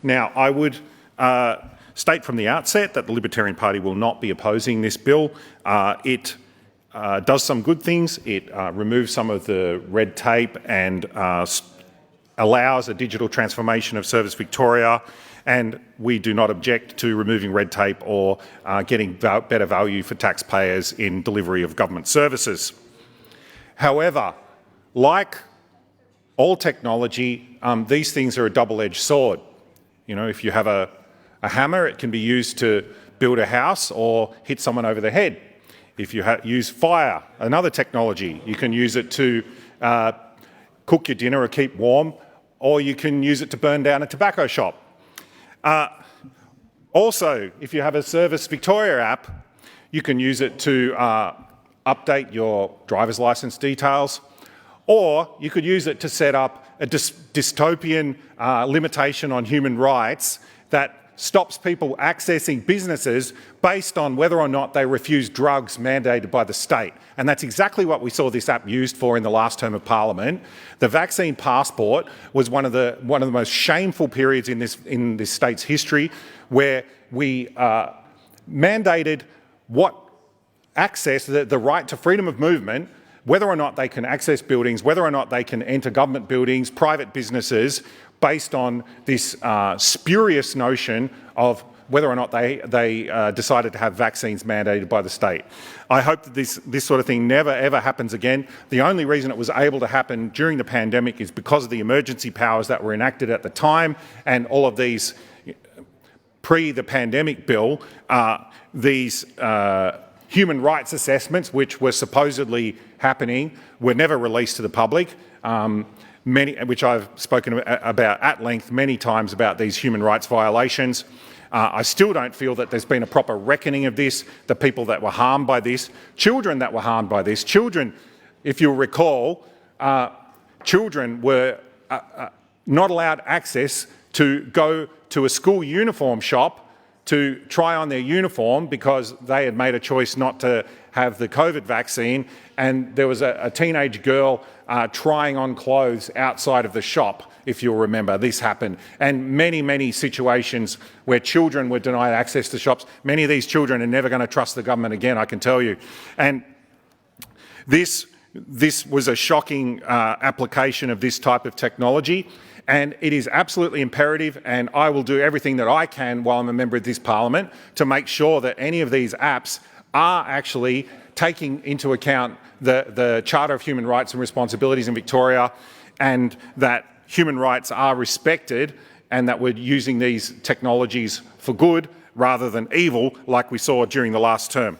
Now, I would state from the outset that the Libertarian Party will not be opposing this bill. It does some good things. It removes some of the red tape and allows a digital transformation of Service Victoria, and we do not object to removing red tape or getting better value for taxpayers in delivery of government services. However, like all technology, these things are a double-edged sword. You know, if you have a hammer, it can be used to build a house or hit someone over the head. If you use fire, another technology, you can use it to cook your dinner or keep warm, or you can use it to burn down a tobacco shop. Also, if you have a Service Victoria app, you can use it to update your driver's licence details, or you could use it to set up a dystopian limitation on human rights that stops people accessing businesses based on whether or not they refuse drugs mandated by the state. And that's exactly what we saw this app used for in the last term of Parliament. The vaccine passport was one of the most shameful periods in this state's history, where we mandated what access, the right to freedom of movement, whether or not they can access buildings, whether or not they can enter government buildings, private businesses, based on this spurious notion of whether or not they decided to have vaccines mandated by the state. I hope that this sort of thing never ever happens again. The only reason it was able to happen during the pandemic is because of the emergency powers that were enacted at the time, and all of these pre the pandemic bill, these human rights assessments, which were supposedly happening, were never released to the public. Which I've spoken about at length many times about these human rights violations. I still don't feel that there's been a proper reckoning of this, the people that were harmed by this, children that were harmed by this. Children, if you'll recall, children were not allowed access to go to a school uniform shop to try on their uniform because they had made a choice not to have the COVID vaccine, and there was a teenage girl trying on clothes outside of the shop, if you'll remember. This happened. And many, many situations where children were denied access to shops. Many of these children are never going to trust the government again, I can tell you. And this was a shocking application of this type of technology. And it is absolutely imperative, and I will do everything that I can while I'm a member of this Parliament to make sure that any of these apps are actually taking into account the Charter of Human Rights and Responsibilities in Victoria, and that human rights are respected, and that we're using these technologies for good rather than evil like we saw during the last term.